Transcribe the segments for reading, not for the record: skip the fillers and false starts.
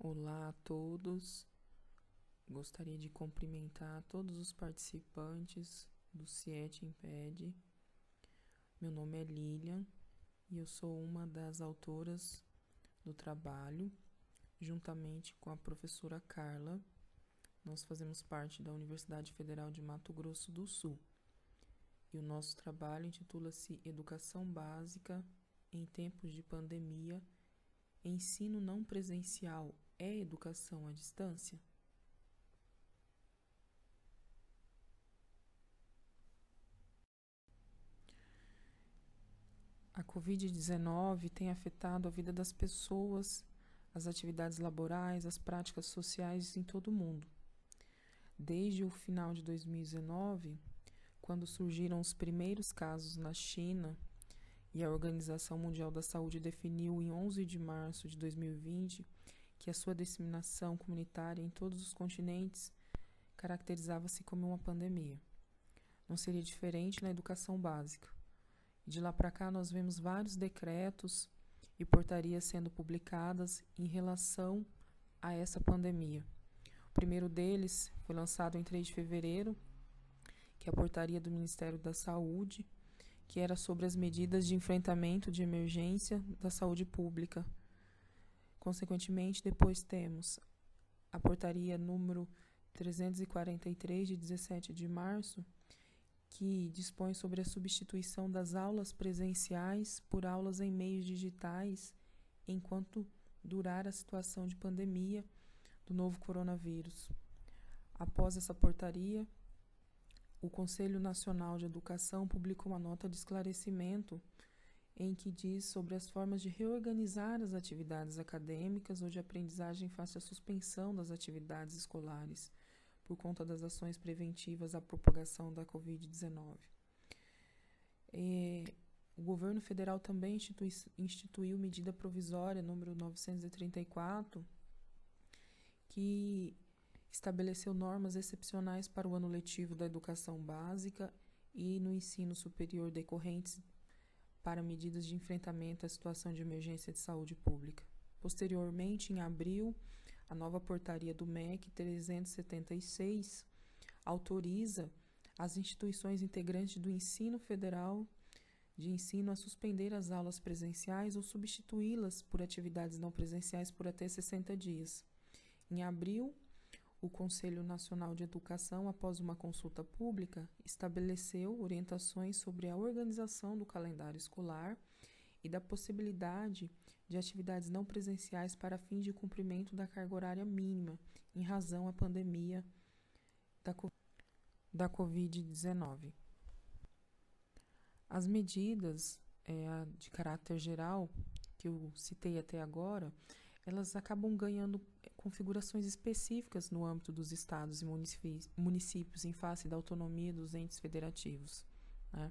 Olá a todos, gostaria de cumprimentar todos os participantes do CIET Impede. Meu nome é Lilian e eu sou uma das autoras do trabalho, juntamente com a professora Carla. Nós fazemos parte da Universidade Federal de Mato Grosso do Sul e o nosso trabalho intitula-se Educação Básica em Tempos de Pandemia, Ensino Não Presencial é educação à distância? A Covid-19 tem afetado a vida das pessoas, as atividades laborais, as práticas sociais em todo o mundo. Desde o final de 2019, quando surgiram os primeiros casos na China e a Organização Mundial da Saúde definiu em 11 de março de 2020 que a sua disseminação comunitária em todos os continentes caracterizava-se como uma pandemia. Não seria diferente na educação básica. De lá para cá, nós vemos vários decretos e portarias sendo publicadas em relação a essa pandemia. O primeiro deles foi lançado em 3 de fevereiro, que é a portaria do Ministério da Saúde, que era sobre as medidas de enfrentamento de emergência da saúde pública. Consequentemente, depois temos a portaria número 343, de 17 de março, que dispõe sobre a substituição das aulas presenciais por aulas em meios digitais enquanto durar a situação de pandemia do novo coronavírus. Após essa portaria, o Conselho Nacional de Educação publicou uma nota de esclarecimento em que diz sobre as formas de reorganizar as atividades acadêmicas ou de aprendizagem face à suspensão das atividades escolares por conta das ações preventivas à propagação da Covid-19. O governo federal também instituiu medida provisória número 934, que estabeleceu normas excepcionais para o ano letivo da educação básica e no ensino superior decorrentes para medidas de enfrentamento à situação de emergência de saúde pública. Posteriormente, em abril, a nova portaria do MEC 376 autoriza as instituições integrantes do ensino federal de ensino a suspender as aulas presenciais ou substituí-las por atividades não presenciais por até 60 dias. Em abril, o Conselho Nacional de Educação, após uma consulta pública, estabeleceu orientações sobre a organização do calendário escolar e da possibilidade de atividades não presenciais para fins de cumprimento da carga horária mínima, em razão à pandemia da Covid-19. As medidas de caráter geral que eu citei até agora, elas acabam ganhando configurações específicas no âmbito dos estados e municípios em face da autonomia dos entes federativos, né?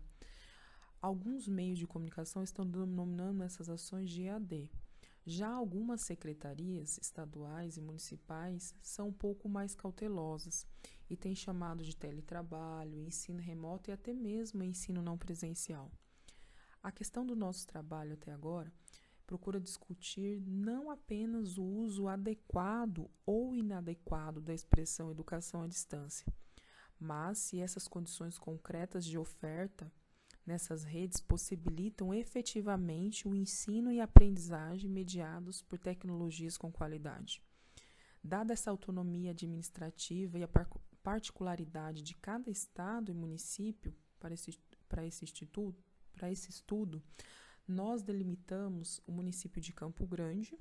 Alguns meios de comunicação estão denominando essas ações de EAD. Já algumas secretarias estaduais e municipais são um pouco mais cautelosas e têm chamado de teletrabalho, ensino remoto e até mesmo ensino não presencial. A questão do nosso trabalho até agora procura discutir não apenas o uso adequado ou inadequado da expressão educação à distância, mas se essas condições concretas de oferta nessas redes possibilitam efetivamente o ensino e aprendizagem mediados por tecnologias com qualidade. Dada essa autonomia administrativa e a particularidade de cada estado e município para esse estudo, nós delimitamos o município de Campo Grande,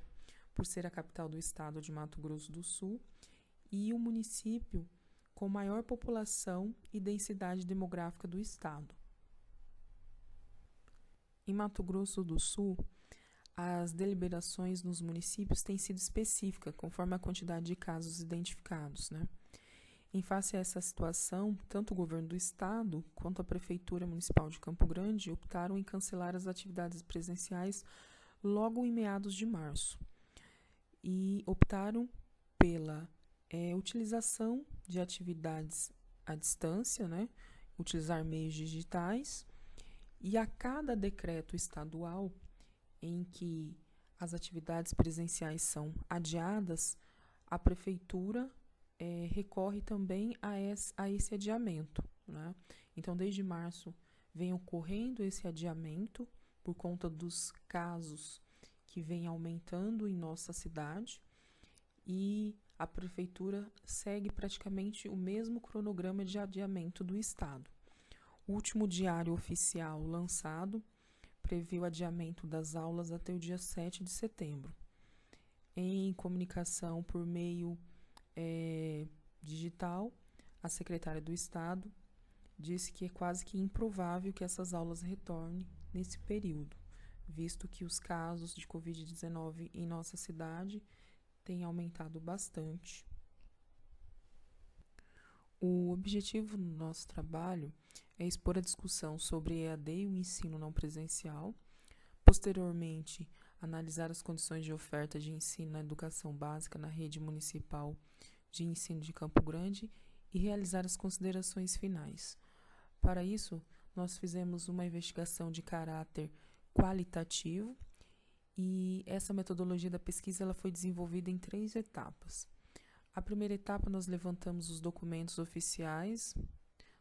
por ser a capital do estado de Mato Grosso do Sul, e o município com maior população e densidade demográfica do estado. Em Mato Grosso do Sul, as deliberações nos municípios têm sido específicas, conforme a quantidade de casos identificados, né? Em face a essa situação, tanto o governo do estado quanto a Prefeitura Municipal de Campo Grande optaram em cancelar as atividades presenciais logo em meados de março e optaram pela utilização de atividades à distância, né? Utilizar meios digitais, e a cada decreto estadual em que as atividades presenciais são adiadas, a prefeitura recorre também a esse adiamento, né? Então, desde março vem ocorrendo esse adiamento por conta dos casos que vem aumentando em nossa cidade, e a prefeitura segue praticamente o mesmo cronograma de adiamento do Estado. O último diário oficial lançado prevê o adiamento das aulas até o dia 7 de setembro. Em comunicação por meio digital, a secretária do Estado disse que é quase que improvável que essas aulas retornem nesse período, visto que os casos de Covid-19 em nossa cidade têm aumentado bastante. O objetivo do nosso trabalho é expor a discussão sobre EAD e o ensino não presencial, posteriormente analisar as condições de oferta de ensino na educação básica na rede municipal de ensino de Campo Grande e realizar as considerações finais. Para isso, nós fizemos uma investigação de caráter qualitativo e essa metodologia da pesquisa ela foi desenvolvida em 3 etapas. A primeira etapa, nós levantamos os documentos oficiais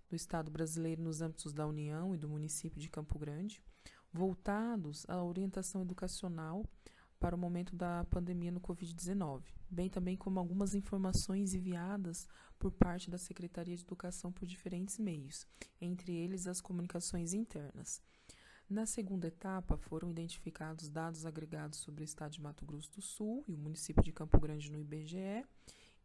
do Estado brasileiro nos âmbitos da União e do município de Campo Grande, voltados à orientação educacional para o momento da pandemia no Covid-19, bem também como algumas informações enviadas por parte da Secretaria de Educação por diferentes meios, entre eles as comunicações internas. Na segunda etapa, foram identificados dados agregados sobre o estado de Mato Grosso do Sul e o município de Campo Grande no IBGE,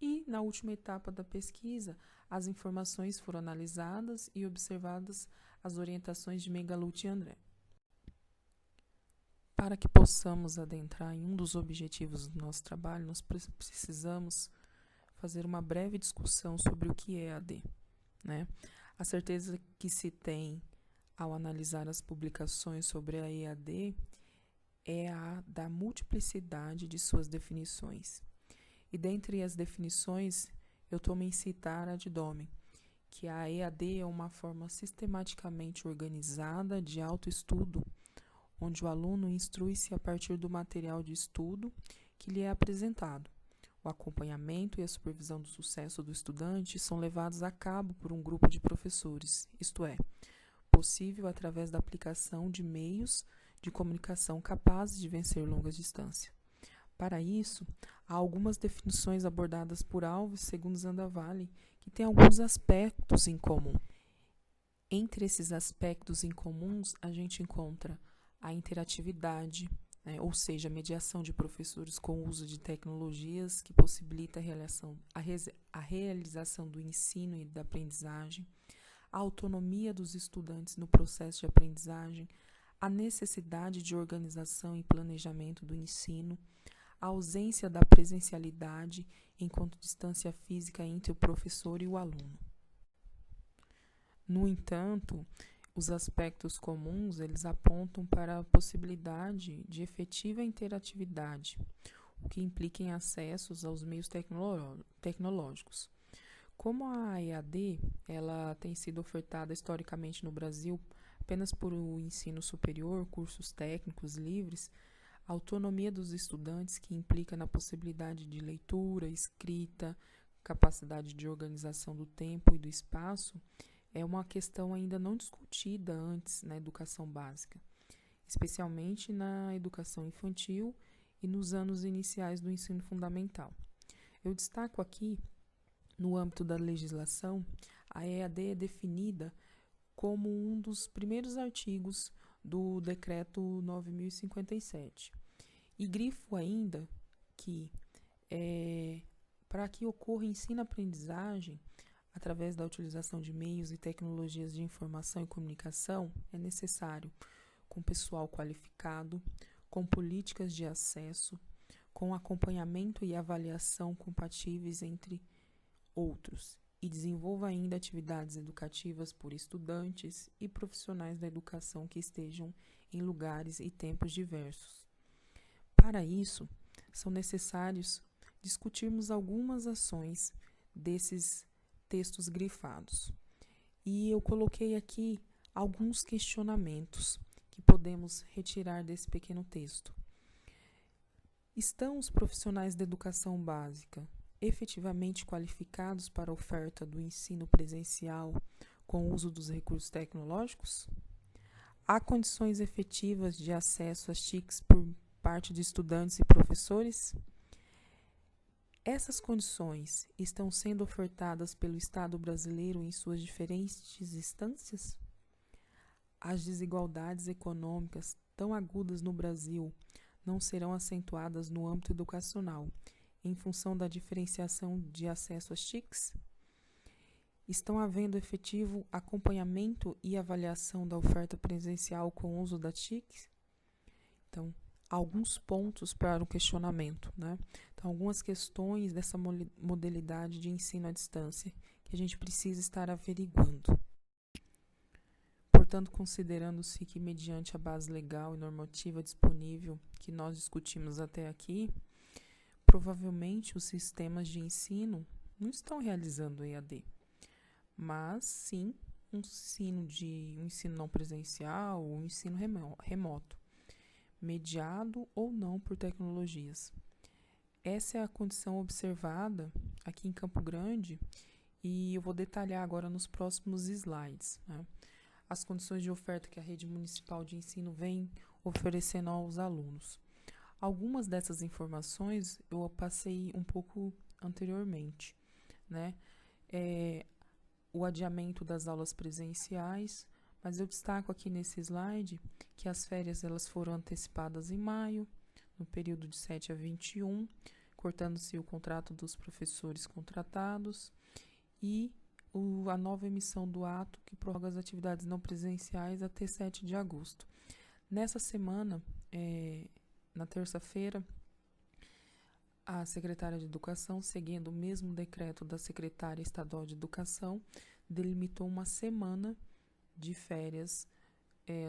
e, na última etapa da pesquisa, as informações foram analisadas e observadas as orientações de Mengaluti e André. Para que possamos adentrar em um dos objetivos do nosso trabalho, nós precisamos fazer uma breve discussão sobre o que é EAD, né? A certeza que se tem ao analisar as publicações sobre a EAD é a da multiplicidade de suas definições. E dentre as definições, eu tomo em citar a de Domen, que a EAD é uma forma sistematicamente organizada de autoestudo, onde o aluno instrui-se a partir do material de estudo que lhe é apresentado. O acompanhamento e a supervisão do sucesso do estudante são levados a cabo por um grupo de professores, isto é, possível através da aplicação de meios de comunicação capazes de vencer longas distâncias. Para isso, há algumas definições abordadas por Alves, segundo Zandavalli, que têm alguns aspectos em comum. Entre esses aspectos em comuns, a gente encontra a interatividade, né, ou seja, a mediação de professores com o uso de tecnologias que possibilita a realização do ensino e da aprendizagem, a autonomia dos estudantes no processo de aprendizagem, a necessidade de organização e planejamento do ensino, a ausência da presencialidade enquanto distância física entre o professor e o aluno. No entanto, os aspectos comuns eles apontam para a possibilidade de efetiva interatividade, o que implica em acessos aos meios tecnológicos. Como a EAD ela tem sido ofertada historicamente no Brasil apenas por o ensino superior, cursos técnicos livres, a autonomia dos estudantes, que implica na possibilidade de leitura, escrita, capacidade de organização do tempo e do espaço, é uma questão ainda não discutida antes na educação básica, especialmente na educação infantil e nos anos iniciais do ensino fundamental. Eu destaco aqui, no âmbito da legislação, a EAD é definida como um dos primeiros artigos do Decreto 9.057. E grifo ainda que, para que ocorra ensino-aprendizagem, através da utilização de meios e tecnologias de informação e comunicação, é necessário com pessoal qualificado, com políticas de acesso, com acompanhamento e avaliação compatíveis entre outros, e desenvolva ainda atividades educativas por estudantes e profissionais da educação que estejam em lugares e tempos diversos. Para isso, são necessários discutirmos algumas ações desses textos grifados. E eu coloquei aqui alguns questionamentos que podemos retirar desse pequeno texto. Estão os profissionais da educação básica efetivamente qualificados para a oferta do ensino presencial com o uso dos recursos tecnológicos? Há condições efetivas de acesso às TICs por parte de estudantes e professores? Essas condições estão sendo ofertadas pelo Estado brasileiro em suas diferentes instâncias? As desigualdades econômicas tão agudas no Brasil não serão acentuadas no âmbito educacional, em função da diferenciação de acesso às TICs? Estão havendo efetivo acompanhamento e avaliação da oferta presencial com o uso da TIC? Então, alguns pontos para o questionamento, né? Então, algumas questões dessa modalidade de ensino à distância que a gente precisa estar averiguando. Portanto, considerando-se que, mediante a base legal e normativa disponível que nós discutimos até aqui, provavelmente os sistemas de ensino não estão realizando EAD, mas sim um ensino não presencial ou um ensino remoto, mediado ou não por tecnologias. Essa é a condição observada aqui em Campo Grande e eu vou detalhar agora nos próximos slides, né? As condições de oferta que a rede municipal de ensino vem oferecendo aos alunos. Algumas dessas informações eu passei um pouco anteriormente, né? O adiamento das aulas presenciais, mas eu destaco aqui nesse slide que as férias elas foram antecipadas em maio, no período de 7 a 21, cortando-se o contrato dos professores contratados e a nova emissão do ato que prorroga as atividades não presenciais até 7 de agosto. Nessa semana, na terça-feira, a secretária de Educação, seguindo o mesmo decreto da secretária estadual de Educação, delimitou uma semana de férias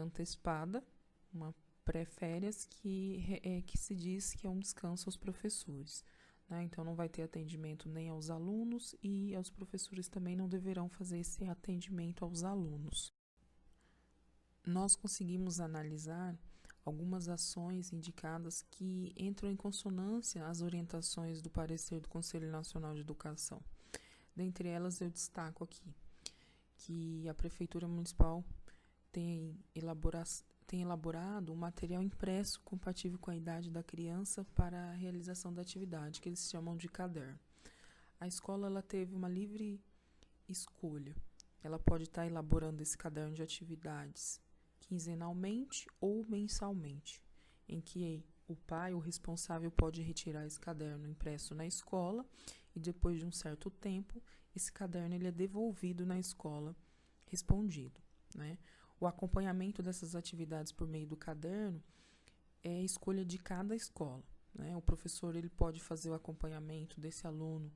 antecipada, uma pré-férias, que se diz que é um descanso aos professores. Né? Então, não vai ter atendimento nem aos alunos e aos professores também não deverão fazer esse atendimento aos alunos. Nós conseguimos analisar algumas ações indicadas que entram em consonância às orientações do parecer do Conselho Nacional de Educação. Dentre elas, eu destaco aqui que a Prefeitura Municipal tem elaborado um material impresso compatível com a idade da criança para a realização da atividade, que eles chamam de caderno. A escola ela teve uma livre escolha. Ela pode estar elaborando esse caderno de atividades quinzenalmente ou mensalmente, em que o pai, o responsável, pode retirar esse caderno impresso na escola e depois de um certo tempo, esse caderno ele é devolvido na escola respondido, né? O acompanhamento dessas atividades por meio do caderno é escolha de cada escola, né? O professor ele pode fazer o acompanhamento desse aluno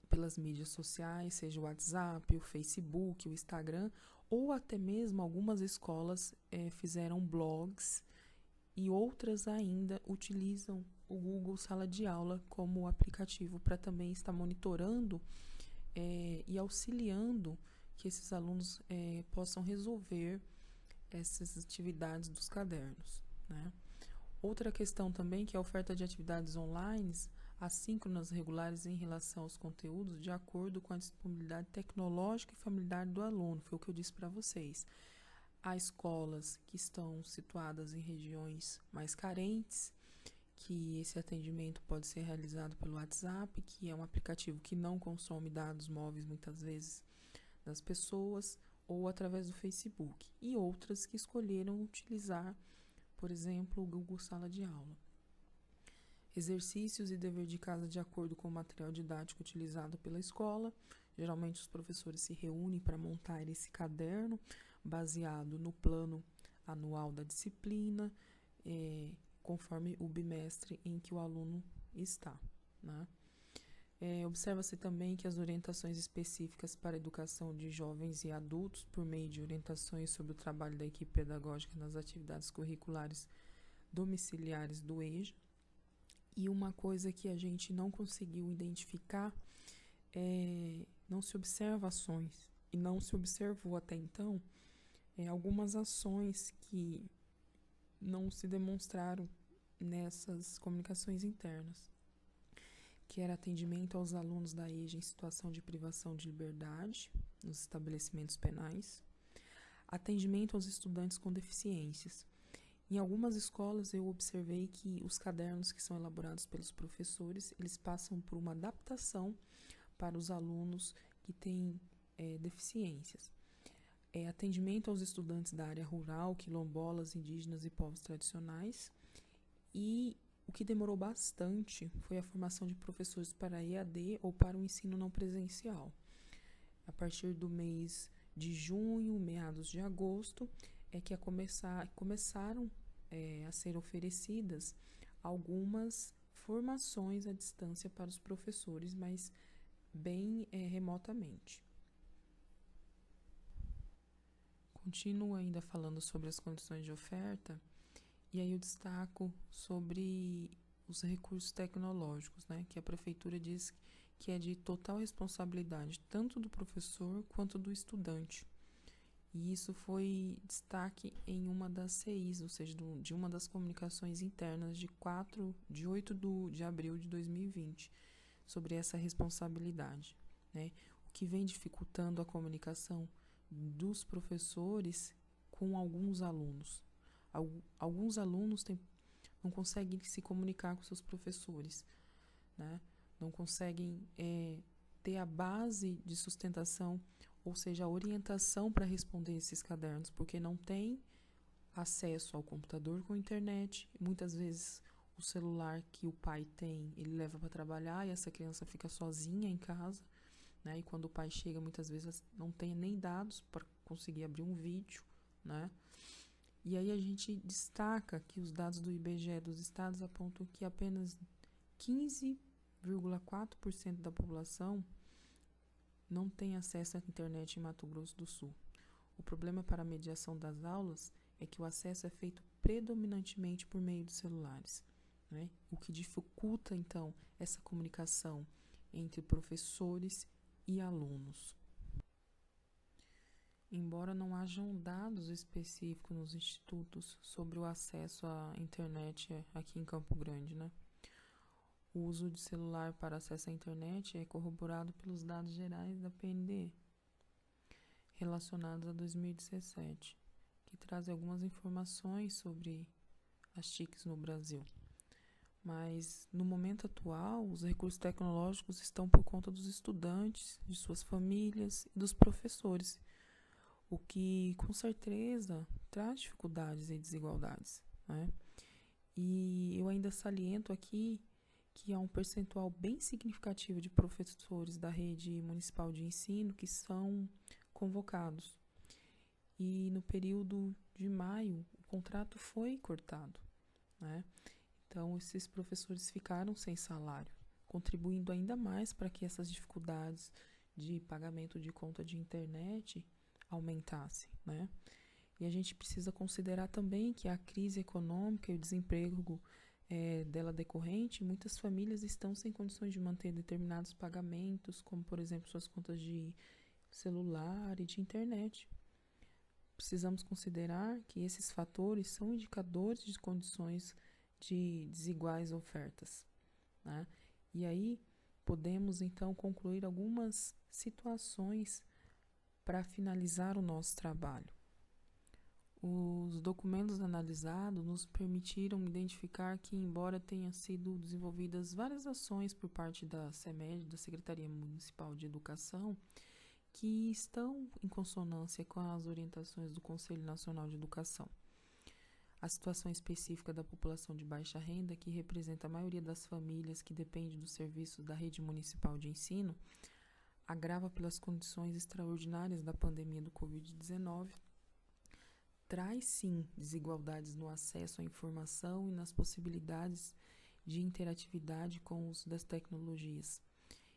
pelas mídias sociais, seja o WhatsApp, o Facebook, o Instagram, ou até mesmo algumas escolas fizeram blogs e outras ainda utilizam o Google Sala de Aula como aplicativo para também estar monitorando e auxiliando que esses alunos possam resolver essas atividades dos cadernos, né? Outra questão também que é a oferta de atividades online assíncronas regulares em relação aos conteúdos de acordo com a disponibilidade tecnológica e familiar do aluno, foi o que eu disse para vocês. Há escolas que estão situadas em regiões mais carentes, que esse atendimento pode ser realizado pelo WhatsApp, que é um aplicativo que não consome dados móveis muitas vezes das pessoas, ou através do Facebook, e outras que escolheram utilizar, por exemplo, o Google Sala de Aula. Exercícios e dever de casa de acordo com o material didático utilizado pela escola. Geralmente os professores se reúnem para montar esse caderno baseado no plano anual da disciplina, conforme o bimestre em que o aluno está, né? Observa-se também que as orientações específicas para a educação de jovens e adultos, por meio de orientações sobre o trabalho da equipe pedagógica nas atividades curriculares domiciliares do EJA. E uma coisa que a gente não conseguiu identificar não se observa ações, e não se observou até então algumas ações que não se demonstraram nessas comunicações internas, que era atendimento aos alunos da EJA em situação de privação de liberdade nos estabelecimentos penais, atendimento aos estudantes com deficiências. Em algumas escolas eu observei que os cadernos que são elaborados pelos professores, eles passam por uma adaptação para os alunos que têm deficiências. Atendimento aos estudantes da área rural, quilombolas, indígenas e povos tradicionais. E o que demorou bastante foi a formação de professores para EAD ou para o ensino não presencial. A partir do mês de junho, meados de agosto, é que começaram a ser oferecidas algumas formações à distância para os professores, mas bem remotamente. Continuo ainda falando sobre as condições de oferta, e aí eu destaco sobre os recursos tecnológicos, né, que a prefeitura diz que é de total responsabilidade tanto do professor quanto do estudante. E isso foi destaque em uma das CIs, ou seja, de uma das comunicações internas de 8 de abril de 2020, sobre essa responsabilidade, né? O que vem dificultando a comunicação dos professores com alguns alunos. Alguns alunos não conseguem se comunicar com seus professores, né? Não conseguem ter a base de sustentação, ou seja, a orientação para responder esses cadernos, porque não tem acesso ao computador com internet. Muitas vezes o celular que o pai tem, ele leva para trabalhar e essa criança fica sozinha em casa, né? E quando o pai chega, muitas vezes não tem nem dados para conseguir abrir um vídeo, né? E aí a gente destaca que os dados do IBGE dos estados apontam que apenas 15,4% da população não tem acesso à internet em Mato Grosso do Sul. O problema para a mediação das aulas é que o acesso é feito predominantemente por meio dos celulares, né? O que dificulta, então, essa comunicação entre professores e alunos. Embora não hajam dados específicos nos institutos sobre o acesso à internet aqui em Campo Grande, né? O uso de celular para acesso à internet é corroborado pelos dados gerais da PNDE, relacionados a 2017, que trazem algumas informações sobre as TICs no Brasil. Mas, no momento atual, os recursos tecnológicos estão por conta dos estudantes, de suas famílias e dos professores, o que, com certeza, traz dificuldades e desigualdades, né? E eu ainda saliento aqui que há um percentual bem significativo de professores da rede municipal de ensino que são convocados. E no período de maio, o contrato foi cortado, né? Então, esses professores ficaram sem salário, contribuindo ainda mais para que essas dificuldades de pagamento de conta de internet aumentassem, né? E a gente precisa considerar também que a crise econômica e o desemprego dela decorrente, muitas famílias estão sem condições de manter determinados pagamentos, como, por exemplo, suas contas de celular e de internet. Precisamos considerar que esses fatores são indicadores de condições de desiguais ofertas, né? E aí podemos, então, concluir algumas situações para finalizar o nosso trabalho. Os documentos analisados nos permitiram identificar que, embora tenham sido desenvolvidas várias ações por parte da SEMED, da Secretaria Municipal de Educação, que estão em consonância com as orientações do Conselho Nacional de Educação. A situação específica da população de baixa renda, que representa a maioria das famílias que depende dos serviços da rede municipal de ensino, agrava pelas condições extraordinárias da pandemia do Covid-19, traz sim desigualdades no acesso à informação e nas possibilidades de interatividade com o uso das tecnologias,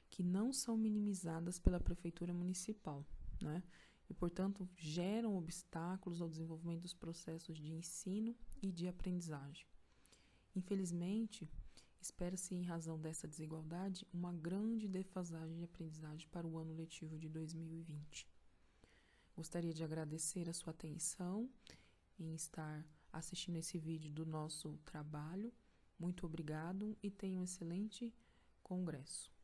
que não são minimizadas pela Prefeitura Municipal, né? E, portanto, geram obstáculos ao desenvolvimento dos processos de ensino e de aprendizagem. Infelizmente, espera-se, em razão dessa desigualdade, uma grande defasagem de aprendizagem para o ano letivo de 2020. Gostaria de agradecer a sua atenção em estar assistindo esse vídeo do nosso trabalho Muito obrigado e tenha um excelente congresso.